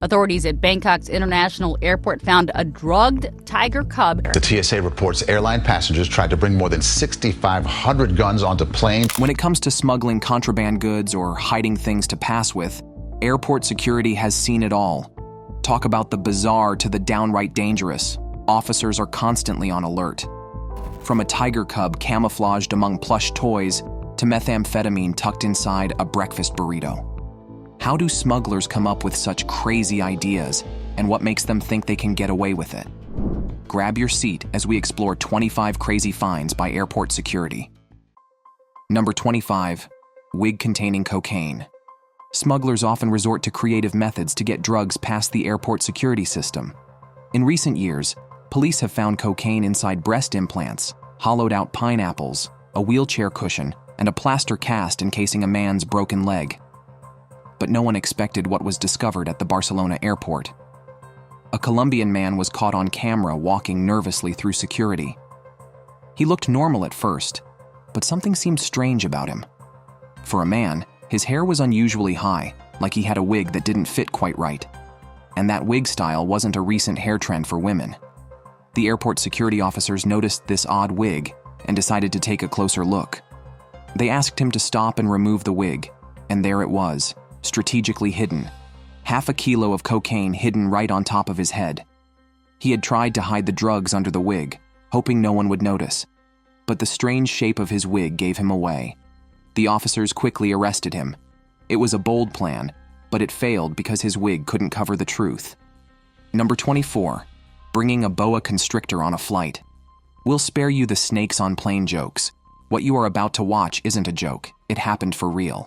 Authorities at Bangkok's International Airport found a drugged tiger cub. The TSA reports airline passengers tried to bring more than 6,500 guns onto planes. When it comes to smuggling contraband goods or hiding things to pass with, airport security has seen it all. Talk about the bizarre to the downright dangerous. Officers are constantly on alert. From a tiger cub camouflaged among plush toys to methamphetamine tucked inside a breakfast burrito. How do smugglers come up with such crazy ideas, and what makes them think they can get away with it? Grab your seat as we explore 25 crazy finds by airport security. Number 25, wig containing cocaine. Smugglers often resort to creative methods to get drugs past the airport security system. In recent years, police have found cocaine inside breast implants, hollowed-out pineapples, a wheelchair cushion, and a plaster cast encasing a man's broken leg. But no one expected what was discovered at the Barcelona airport. A Colombian man was caught on camera walking nervously through security. He looked normal at first, but something seemed strange about him. For a man, his hair was unusually high, like he had a wig that didn't fit quite right. And that wig style wasn't a recent hair trend for women. The airport security officers noticed this odd wig and decided to take a closer look. They asked him to stop and remove the wig, and there it was, strategically hidden. Half a kilo of cocaine hidden right on top of his head. He had tried to hide the drugs under the wig, hoping no one would notice. But the strange shape of his wig gave him away. The officers quickly arrested him. It was a bold plan, but it failed because his wig couldn't cover the truth. Number 24, bringing a boa constrictor on a flight. We'll spare you the snakes on plane jokes. What you are about to watch isn't a joke, it happened for real.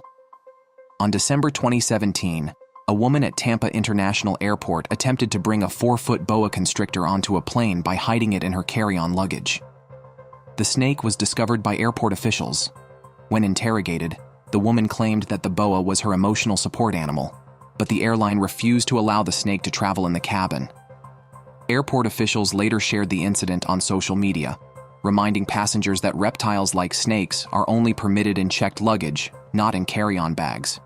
On December 2017, a woman at Tampa International Airport attempted to bring a 4-foot boa constrictor onto a plane by hiding it in her carry-on luggage. The snake was discovered by airport officials. When interrogated, the woman claimed that the boa was her emotional support animal, but the airline refused to allow the snake to travel in the cabin. Airport officials later shared the incident on social media, reminding passengers that reptiles like snakes are only permitted in checked luggage, not in carry-on bags.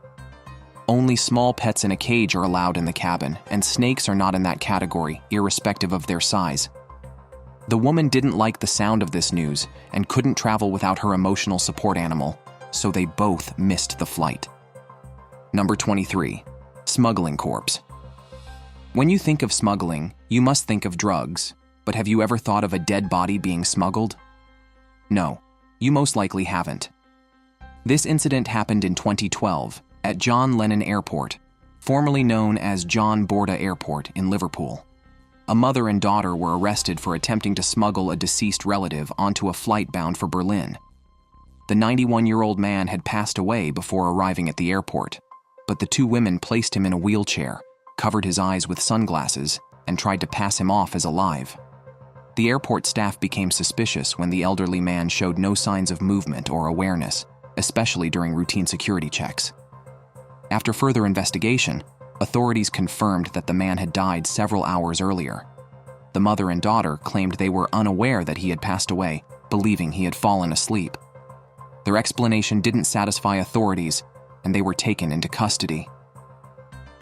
Only small pets in a cage are allowed in the cabin, and snakes are not in that category, irrespective of their size. The woman didn't like the sound of this news and couldn't travel without her emotional support animal, so they both missed the flight. Number 23, smuggling corpse. When you think of smuggling, you must think of drugs, but have you ever thought of a dead body being smuggled? No, you most likely haven't. This incident happened in 2012 at John Lennon Airport, formerly known as John Borda Airport in Liverpool. A mother and daughter were arrested for attempting to smuggle a deceased relative onto a flight bound for Berlin. The 91-year-old man had passed away before arriving at the airport, but the two women placed him in a wheelchair, covered his eyes with sunglasses, and tried to pass him off as alive. The airport staff became suspicious when the elderly man showed no signs of movement or awareness, especially during routine security checks. After further investigation, authorities confirmed that the man had died several hours earlier. The mother and daughter claimed they were unaware that he had passed away, believing he had fallen asleep. Their explanation didn't satisfy authorities, and they were taken into custody.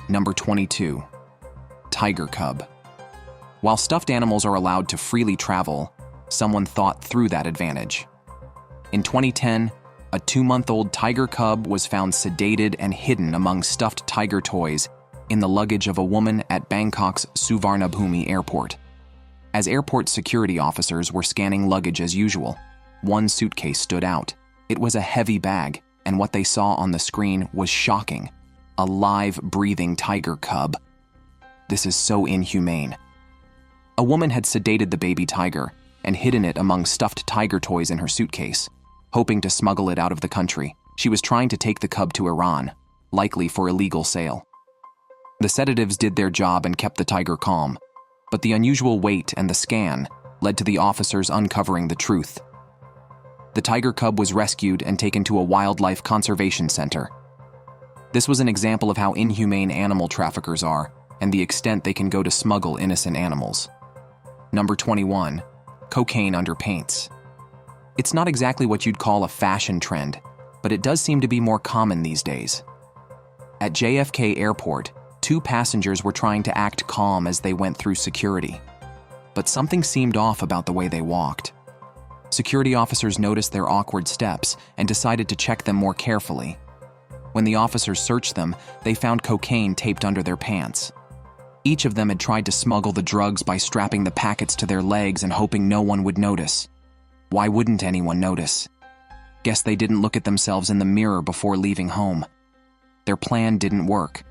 Number 22, tiger cub. While stuffed animals are allowed to freely travel, someone thought through that advantage. In 2010, a 2-month-old tiger cub was found sedated and hidden among stuffed tiger toys in the luggage of a woman at Bangkok's Suvarnabhumi airport. As airport security officers were scanning luggage as usual, one suitcase stood out. It was a heavy bag, and what they saw on the screen was shocking. A live, breathing tiger cub. This is so inhumane. A woman had sedated the baby tiger and hidden it among stuffed tiger toys in her suitcase, hoping to smuggle it out of the country. She was trying to take the cub to Iran, likely for illegal sale. The sedatives did their job and kept the tiger calm, but the unusual weight and the scan led to the officers uncovering the truth. The tiger cub was rescued and taken to a wildlife conservation center. This was an example of how inhumane animal traffickers are and the extent they can go to smuggle innocent animals. Number 21, cocaine under paints. It's not exactly what you'd call a fashion trend, but it does seem to be more common these days. At JFK Airport, 2 passengers were trying to act calm as they went through security. But something seemed off about the way they walked. Security officers noticed their awkward steps and decided to check them more carefully. When the officers searched them, they found cocaine taped under their pants. Each of them had tried to smuggle the drugs by strapping the packets to their legs and hoping no one would notice. Why wouldn't anyone notice? Guess they didn't look at themselves in the mirror before leaving home. Their plan didn't work.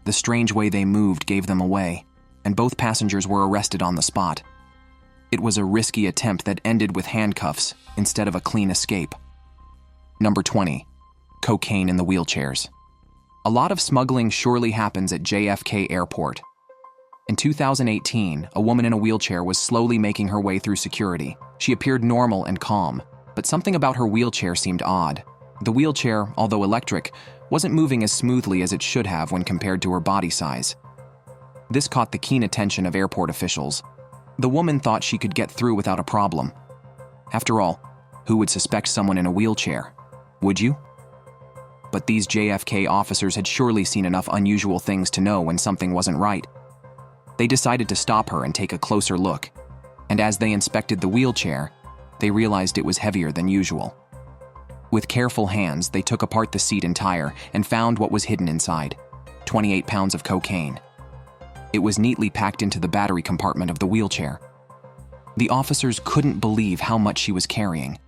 The strange way they moved gave them away, and both passengers were arrested on the spot. It was a risky attempt that ended with handcuffs instead of a clean escape. Number 20. Cocaine in the wheelchairs. A lot of smuggling surely happens at JFK Airport. In 2018, a woman in a wheelchair was slowly making her way through security. She appeared normal and calm, but something about her wheelchair seemed odd. The wheelchair, although electric, wasn't moving as smoothly as it should have when compared to her body size. This caught the keen attention of airport officials. The woman thought she could get through without a problem. After all, who would suspect someone in a wheelchair? Would you? But these JFK officers had surely seen enough unusual things to know when something wasn't right. They decided to stop her and take a closer look, and as they inspected the wheelchair, they realized it was heavier than usual. With careful hands, they took apart the seat and tire and found what was hidden inside: 28 pounds of cocaine. It was neatly packed into the battery compartment of the wheelchair. The officers couldn't believe how much she was carrying.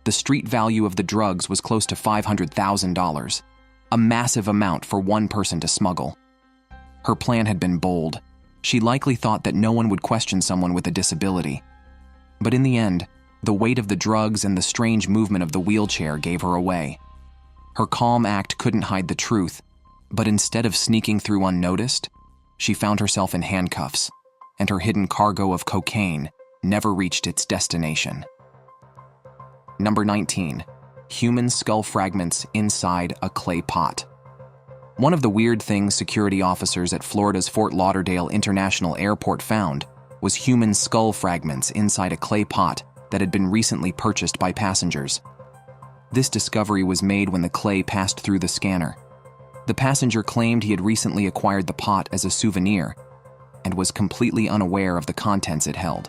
The street value of the drugs was close to $500,000, a massive amount for one person to smuggle. Her plan had been bold. She likely thought that no one would question someone with a disability. But in the end, the weight of the drugs and the strange movement of the wheelchair gave her away. Her calm act couldn't hide the truth, but instead of sneaking through unnoticed, she found herself in handcuffs, and her hidden cargo of cocaine never reached its destination. Number 19. Human skull fragments inside a clay pot. One of the weird things security officers at Florida's Fort Lauderdale International Airport found was human skull fragments inside a clay pot that had been recently purchased by passengers. This discovery was made when the clay passed through the scanner. The passenger claimed he had recently acquired the pot as a souvenir and was completely unaware of the contents it held.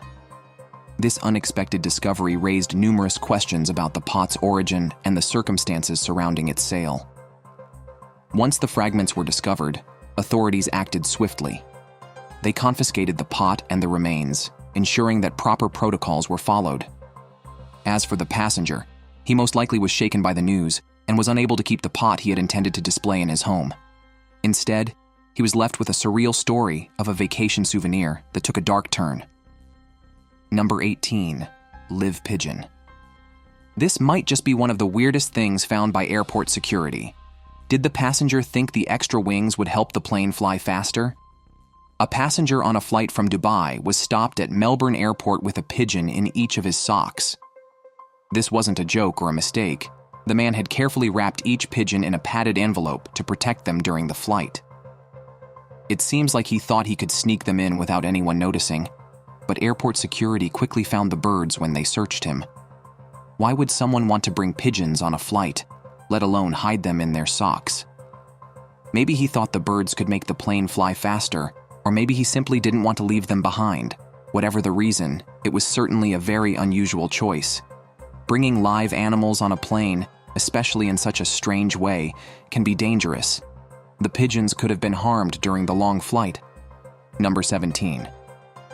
This unexpected discovery raised numerous questions about the pot's origin and the circumstances surrounding its sale. Once the fragments were discovered, authorities acted swiftly. They confiscated the pot and the remains, ensuring that proper protocols were followed. As for the passenger, he most likely was shaken by the news and was unable to keep the pot he had intended to display in his home. Instead, he was left with a surreal story of a vacation souvenir that took a dark turn. Number 18. Live pigeon. This might just be one of the weirdest things found by airport security. Did the passenger think the extra wings would help the plane fly faster? A passenger on a flight from Dubai was stopped at Melbourne Airport with a pigeon in each of his socks. This wasn't a joke or a mistake. The man had carefully wrapped each pigeon in a padded envelope to protect them during the flight. It seems like he thought he could sneak them in without anyone noticing, but airport security quickly found the birds when they searched him. Why would someone want to bring pigeons on a flight, let alone hide them in their socks? Maybe he thought the birds could make the plane fly faster, or maybe he simply didn't want to leave them behind. Whatever the reason, it was certainly a very unusual choice. Bringing live animals on a plane, especially in such a strange way, can be dangerous. The pigeons could have been harmed during the long flight. Number 17.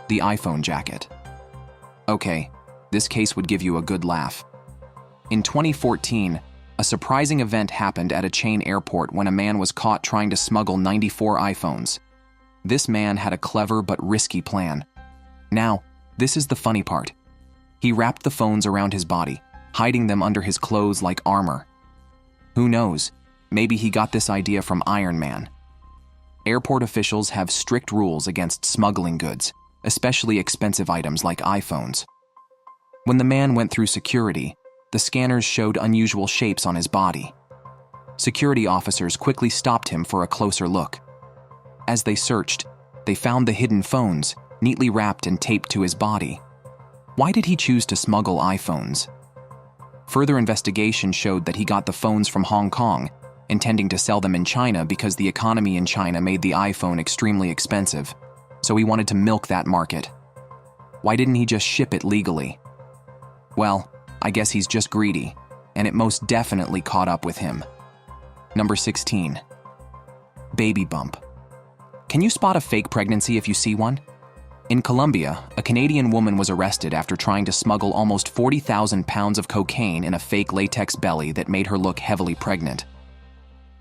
The iPhone jacket. Okay, this case would give you a good laugh. In 2014, a surprising event happened at a chain airport when a man was caught trying to smuggle 94 iPhones. This man had a clever but risky plan. Now, this is the funny part. He wrapped the phones around his body, hiding them under his clothes like armor. Who knows, maybe he got this idea from Iron Man. Airport officials have strict rules against smuggling goods, especially expensive items like iPhones. When the man went through security, the scanners showed unusual shapes on his body. Security officers quickly stopped him for a closer look. As they searched, they found the hidden phones, neatly wrapped and taped to his body. Why did he choose to smuggle iPhones? Further investigation showed that he got the phones from Hong Kong intending to sell them in China because the economy in China made the iPhone extremely expensive, so he wanted to milk that market. Why didn't he just ship it legally? Well, I guess he's just greedy, and it most definitely caught up with him. Number 16. Baby bump. Can you spot a fake pregnancy if you see one? In Colombia, a Canadian woman was arrested after trying to smuggle almost 40,000 pounds of cocaine in a fake latex belly that made her look heavily pregnant.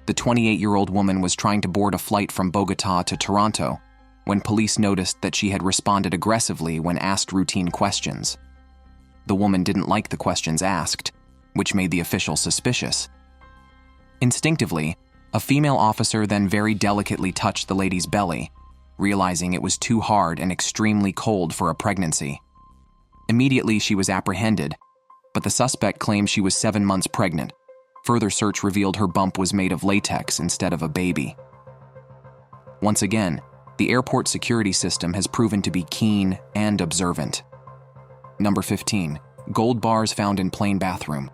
The 28-year-old woman was trying to board a flight from Bogota to Toronto when police noticed that she had responded aggressively when asked routine questions. The woman didn't like the questions asked, which made the officials suspicious. Instinctively, a female officer then very delicately touched the lady's belly, realizing it was too hard and extremely cold for a pregnancy. Immediately, she was apprehended, but the suspect claimed she was 7 months pregnant. Further search revealed her bump was made of latex instead of a baby. Once again, the airport security system has proven to be keen and observant. Number 15. Gold bars found in plain bathroom.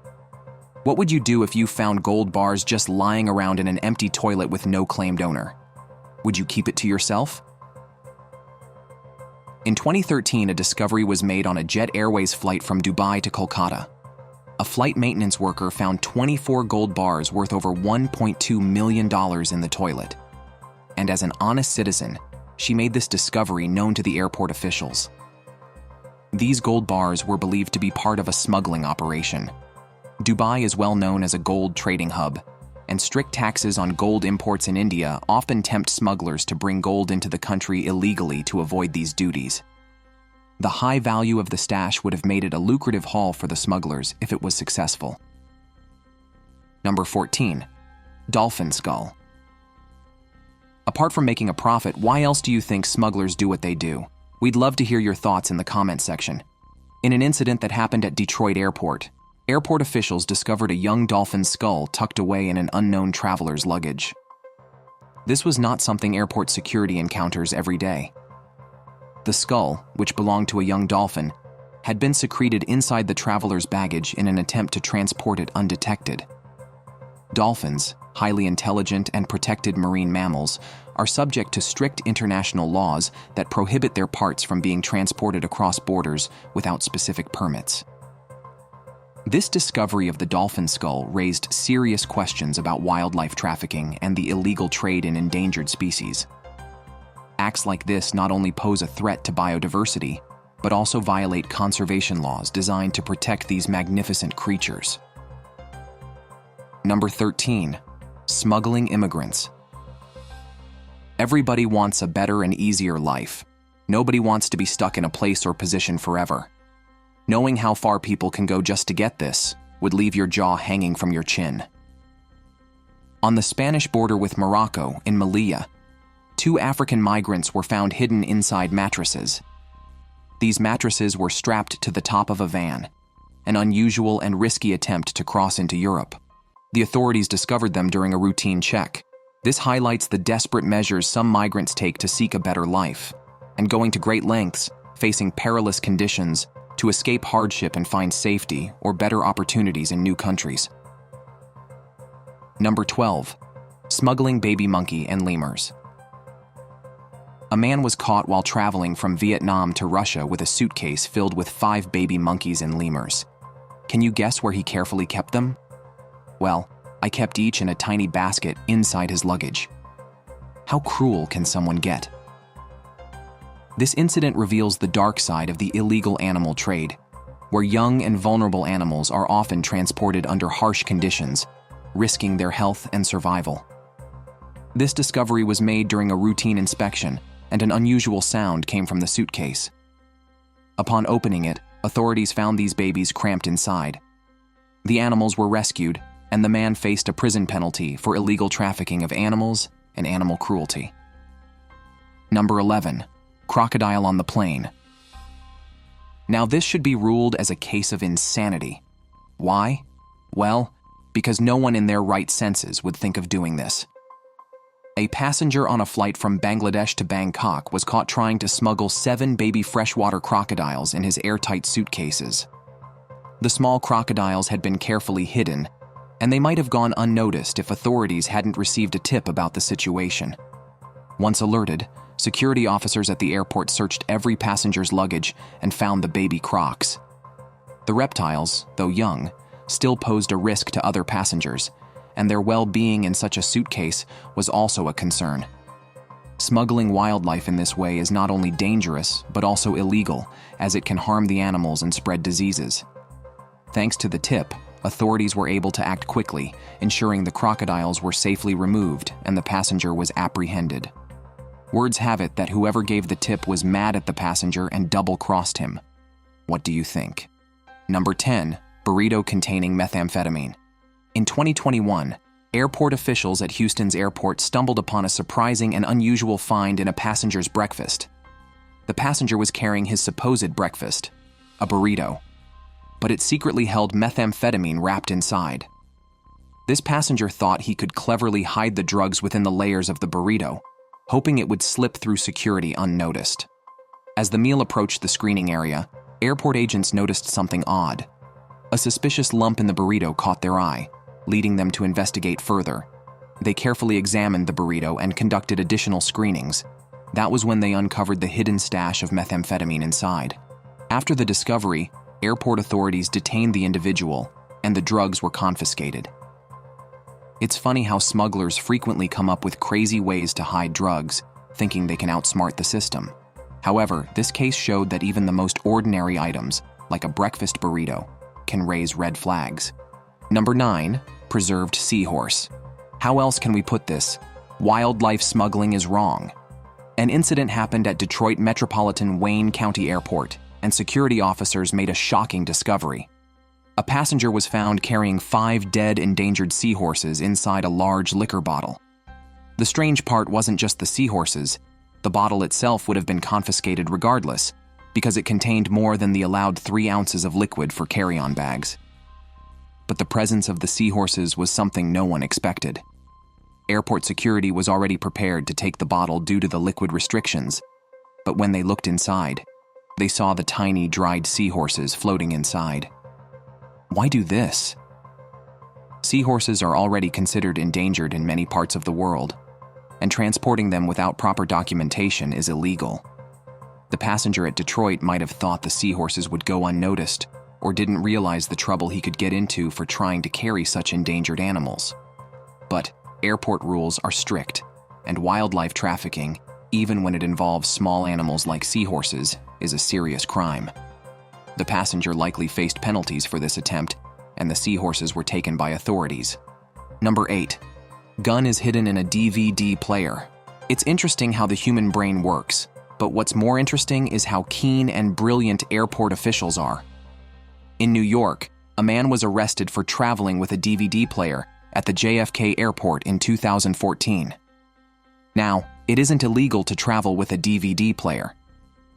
What would you do if you found gold bars just lying around in an empty toilet with no claimed owner? Would you keep it to yourself? In 2013, a discovery was made on a Jet Airways flight from Dubai to Kolkata. A flight maintenance worker found 24 gold bars worth over $1.2 million in the toilet. And as an honest citizen, she made this discovery known to the airport officials. These gold bars were believed to be part of a smuggling operation. Dubai is well known as a gold trading hub, and strict taxes on gold imports in India often tempt smugglers to bring gold into the country illegally to avoid these duties. The high value of the stash would have made it a lucrative haul for the smugglers if it was successful. Number 14. Dolphin skull. Apart from making a profit, why else do you think smugglers do what they do? We'd love to hear your thoughts in the comments section. In an incident that happened at Detroit Airport, airport officials discovered a young dolphin skull tucked away in an unknown traveler's luggage. This was not something airport security encounters every day. The skull, which belonged to a young dolphin, had been secreted inside the traveler's baggage in an attempt to transport it undetected. Dolphins, highly intelligent and protected marine mammals, are subject to strict international laws that prohibit their parts from being transported across borders without specific permits. This discovery of the dolphin skull raised serious questions about wildlife trafficking and the illegal trade in endangered species. Acts like this not only pose a threat to biodiversity, but also violate conservation laws designed to protect these magnificent creatures. Number 13. Smuggling immigrants. Everybody wants a better and easier life. Nobody wants to be stuck in a place or position forever. Knowing how far people can go just to get this would leave your jaw hanging from your chin. On the Spanish border with Morocco, in Melilla, 2 African migrants were found hidden inside mattresses. These mattresses were strapped to the top of a van, an unusual and risky attempt to cross into Europe. The authorities discovered them during a routine check. This highlights the desperate measures some migrants take to seek a better life, and going to great lengths, facing perilous conditions, to escape hardship and find safety or better opportunities in new countries. Number 12. Smuggling baby monkey and lemurs. A man was caught while traveling from Vietnam to Russia with a suitcase filled with 5 baby monkeys and lemurs. Can you guess where he carefully kept them? Well, I kept each in a tiny basket inside his luggage. How cruel can someone get? This incident reveals the dark side of the illegal animal trade, where young and vulnerable animals are often transported under harsh conditions, risking their health and survival. This discovery was made during a routine inspection, and an unusual sound came from the suitcase. Upon opening it, authorities found these babies cramped inside. The animals were rescued, and the man faced a prison penalty for illegal trafficking of animals and animal cruelty. Number 11. Crocodile on the plane. Now this should be ruled as a case of insanity. Why? Well, because no one in their right senses would think of doing this. A passenger on a flight from Bangladesh to Bangkok was caught trying to smuggle 7 baby freshwater crocodiles in his airtight suitcases. The small crocodiles had been carefully hidden, and they might have gone unnoticed if authorities hadn't received a tip about the situation. Once alerted, security officers at the airport searched every passenger's luggage and found the baby crocs. The reptiles, though young, still posed a risk to other passengers, and their well-being in such a suitcase was also a concern. Smuggling wildlife in this way is not only dangerous, but also illegal, as it can harm the animals and spread diseases. Thanks to the tip, authorities were able to act quickly, ensuring the crocodiles were safely removed and the passenger was apprehended. Words have it that whoever gave the tip was mad at the passenger and double-crossed him. What do you think? Number 10. Burrito containing methamphetamine. In 2021, airport officials at Houston's airport stumbled upon a surprising and unusual find in a passenger's breakfast. The passenger was carrying his supposed breakfast, a burrito, but it secretly held methamphetamine wrapped inside. This passenger thought he could cleverly hide the drugs within the layers of the burrito, hoping it would slip through security unnoticed. As the meal approached the screening area, airport agents noticed something odd. A suspicious lump in the burrito caught their eye, leading them to investigate further. They carefully examined the burrito and conducted additional screenings. That was when they uncovered the hidden stash of methamphetamine inside. After the discovery, airport authorities detained the individual, and the drugs were confiscated. It's funny how smugglers frequently come up with crazy ways to hide drugs, thinking they can outsmart the system. However, this case showed that even the most ordinary items, like a breakfast burrito, can raise red flags. Number 9. Preserved seahorse. How else can we put this? Wildlife smuggling is wrong. An incident happened at Detroit Metropolitan Wayne County Airport, and security officers made a shocking discovery. A passenger was found carrying 5 dead endangered seahorses inside a large liquor bottle. The strange part wasn't just the seahorses. The bottle itself would have been confiscated regardless, because it contained more than the allowed 3 ounces of liquid for carry-on bags. But the presence of the seahorses was something no one expected. Airport security was already prepared to take the bottle due to the liquid restrictions, but when they looked inside, they saw the tiny dried seahorses floating inside. Why do this? Seahorses are already considered endangered in many parts of the world, and transporting them without proper documentation is illegal. The passenger at Detroit might have thought the seahorses would go unnoticed, or didn't realize the trouble he could get into for trying to carry such endangered animals. But airport rules are strict, and wildlife trafficking, even when it involves small animals like seahorses, is a serious crime. The passenger likely faced penalties for this attempt, and the seahorses were taken by authorities. Number 8. Gun is hidden in a DVD player. It's interesting how the human brain works, but what's more interesting is how keen and brilliant airport officials are. In New York, a man was arrested for traveling with a DVD player at the JFK airport in 2014. Now, it isn't illegal to travel with a DVD player.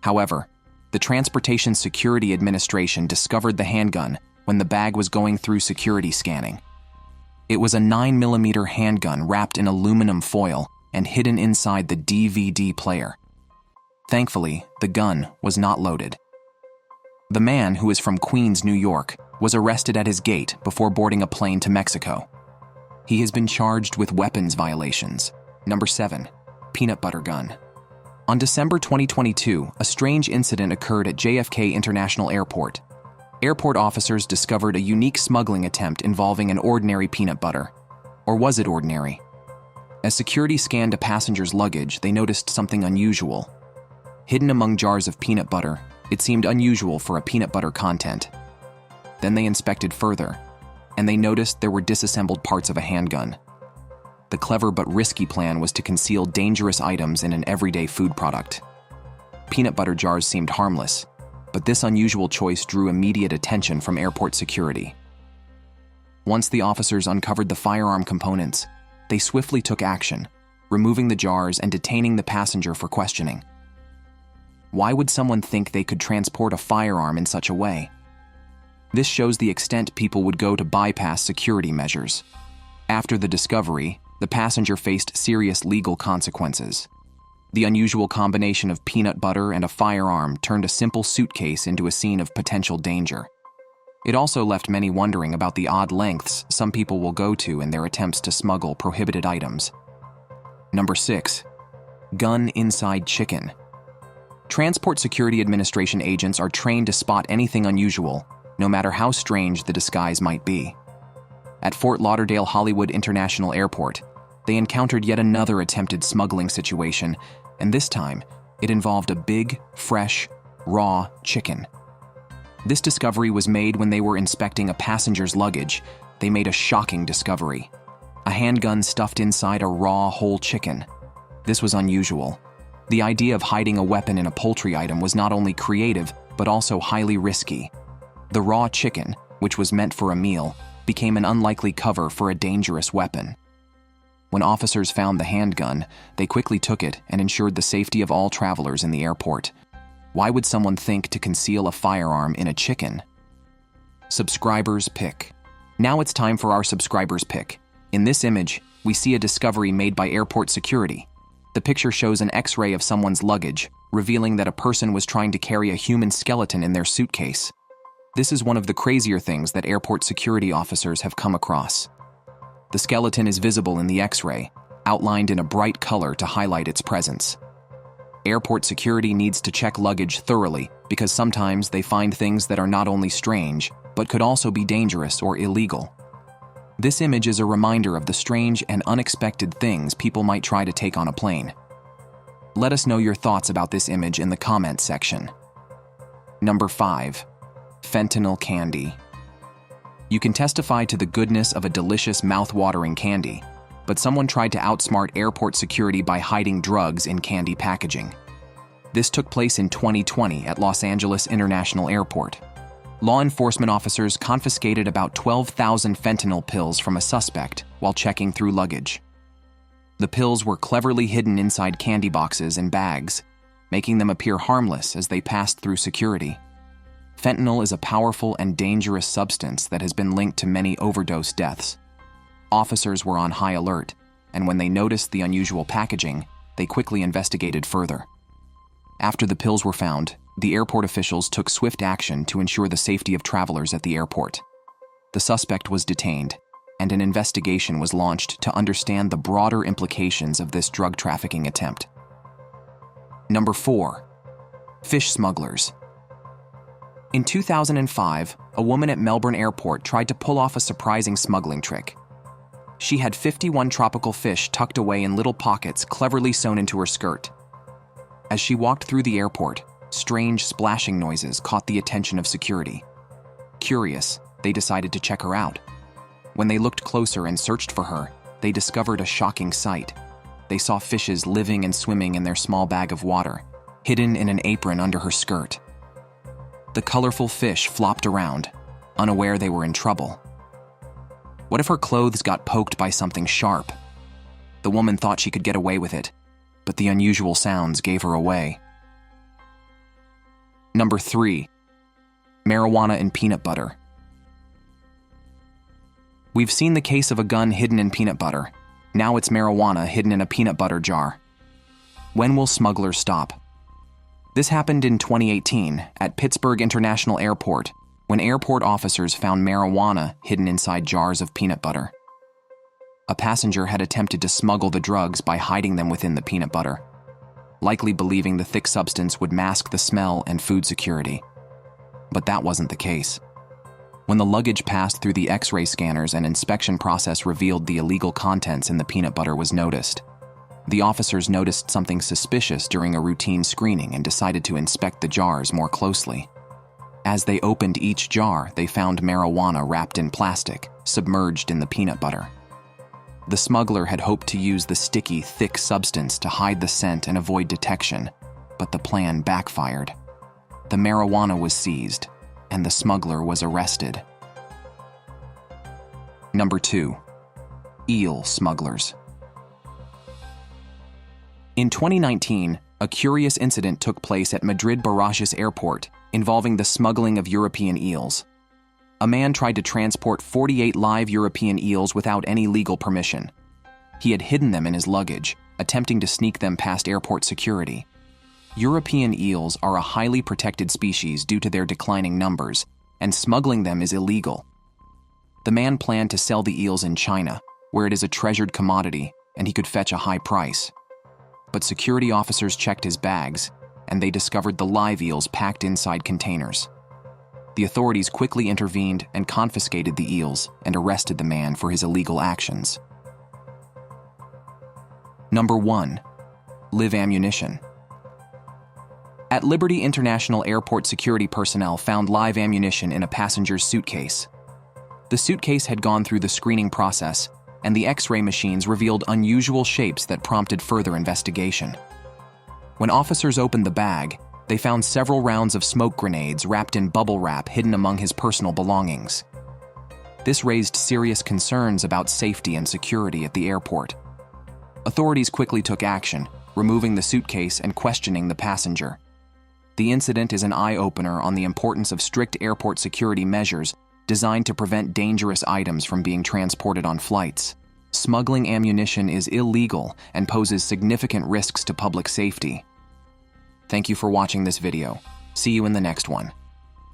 However, the Transportation Security Administration discovered the handgun when the bag was going through security scanning. It was a 9mm handgun wrapped in aluminum foil and hidden inside the DVD player. Thankfully, the gun was not loaded. The man, who is from Queens, New York, was arrested at his gate before boarding a plane to Mexico. He has been charged with weapons violations. Number 7. Peanut butter gun. On December 2022, a strange incident occurred at JFK International Airport. Airport officers discovered a unique smuggling attempt involving an ordinary peanut butter. Or was it ordinary? As security scanned a passenger's luggage, they noticed something unusual. Hidden among jars of peanut butter, it seemed unusual for a peanut butter content. Then they inspected further, and they noticed there were disassembled parts of a handgun. The clever but risky plan was to conceal dangerous items in an everyday food product. Peanut butter jars seemed harmless, but this unusual choice drew immediate attention from airport security. Once the officers uncovered the firearm components, they swiftly took action, removing the jars and detaining the passenger for questioning. Why would someone think they could transport a firearm in such a way? This shows the extent people would go to bypass security measures. After the discovery, the passenger faced serious legal consequences. The unusual combination of peanut butter and a firearm turned a simple suitcase into a scene of potential danger. It also left many wondering about the odd lengths some people will go to in their attempts to smuggle prohibited items. Number 6. Gun inside chicken. Transport Security Administration agents are trained to spot anything unusual, no matter how strange the disguise might be. At Fort Lauderdale Hollywood International Airport, they encountered yet another attempted smuggling situation, and this time, it involved a big, fresh, raw chicken. This discovery was made when they were inspecting a passenger's luggage. They made a shocking discovery: a handgun stuffed inside a raw, whole chicken. This was unusual. The idea of hiding a weapon in a poultry item was not only creative, but also highly risky. The raw chicken, which was meant for a meal, became an unlikely cover for a dangerous weapon. When officers found the handgun, they quickly took it and ensured the safety of all travelers in the airport. Why would someone think to conceal a firearm in a chicken? Subscribers pick. Now it's time for our subscribers pick. In this image, we see a discovery made by airport security. The picture shows an X-ray of someone's luggage, revealing that a person was trying to carry a human skeleton in their suitcase. This is one of the crazier things that airport security officers have come across. The skeleton is visible in the X-ray, outlined in a bright color to highlight its presence. Airport security needs to check luggage thoroughly because sometimes they find things that are not only strange, but could also be dangerous or illegal. This image is a reminder of the strange and unexpected things people might try to take on a plane. Let us know your thoughts about this image in the comments section. Number 5. Fentanyl candy. You can testify to the goodness of a delicious, mouth-watering candy, but someone tried to outsmart airport security by hiding drugs in candy packaging. This took place in 2020 at Los Angeles International Airport. Law enforcement officers confiscated about 12,000 fentanyl pills from a suspect while checking through luggage. The pills were cleverly hidden inside candy boxes and bags, making them appear harmless as they passed through security. Fentanyl is a powerful and dangerous substance that has been linked to many overdose deaths. Officers were on high alert, and when they noticed the unusual packaging, they quickly investigated further. After the pills were found, the airport officials took swift action to ensure the safety of travelers at the airport. The suspect was detained, and an investigation was launched to understand the broader implications of this drug trafficking attempt. Number 4. Fish smugglers. In 2005, a woman at Melbourne Airport tried to pull off a surprising smuggling trick. She had 51 tropical fish tucked away in little pockets cleverly sewn into her skirt. As she walked through the airport, strange splashing noises caught the attention of security. Curious, they decided to check her out. When they looked closer and searched for her, they discovered a shocking sight. They saw fishes living and swimming in their small bag of water, hidden in an apron under her skirt. The colorful fish flopped around, unaware they were in trouble. What if her clothes got poked by something sharp? The woman thought she could get away with it, but the unusual sounds gave her away. Number 3. Marijuana in peanut butter. We've seen the case of a gun hidden in peanut butter. Now it's marijuana hidden in a peanut butter jar. When will smugglers stop? This happened in 2018 at Pittsburgh International Airport when airport officers found marijuana hidden inside jars of peanut butter. A passenger had attempted to smuggle the drugs by hiding them within the peanut butter, likely believing the thick substance would mask the smell and food security. But that wasn't the case. When the luggage passed through the X-ray scanners and inspection process revealed the illegal contents in the peanut butter was noticed. The officers noticed something suspicious during a routine screening and decided to inspect the jars more closely. As they opened each jar, they found marijuana wrapped in plastic, submerged in the peanut butter. The smuggler had hoped to use the sticky, thick substance to hide the scent and avoid detection, but the plan backfired. The marijuana was seized, and the smuggler was arrested. Number 2. Eel smugglers. In 2019, a curious incident took place at Madrid Barajas Airport involving the smuggling of European eels. A man tried to transport 48 live European eels without any legal permission. He had hidden them in his luggage, attempting to sneak them past airport security. European eels are a highly protected species due to their declining numbers, and smuggling them is illegal. The man planned to sell the eels in China, where it is a treasured commodity and he could fetch a high price. But security officers checked his bags, and they discovered the live eels packed inside containers. The authorities quickly intervened and confiscated the eels and arrested the man for his illegal actions. Number 1. Live ammunition. At Liberty International Airport, security personnel found live ammunition in a passenger's suitcase. The suitcase had gone through the screening process, and the X-ray machines revealed unusual shapes that prompted further investigation. When officers opened the bag, they found several rounds of smoke grenades wrapped in bubble wrap hidden among his personal belongings. This raised serious concerns about safety and security at the airport. Authorities quickly took action, removing the suitcase and questioning the passenger. The incident is an eye-opener on the importance of strict airport security measures designed to prevent dangerous items from being transported on flights. Smuggling ammunition is illegal and poses significant risks to public safety. Thank you for watching this video. See you in the next one.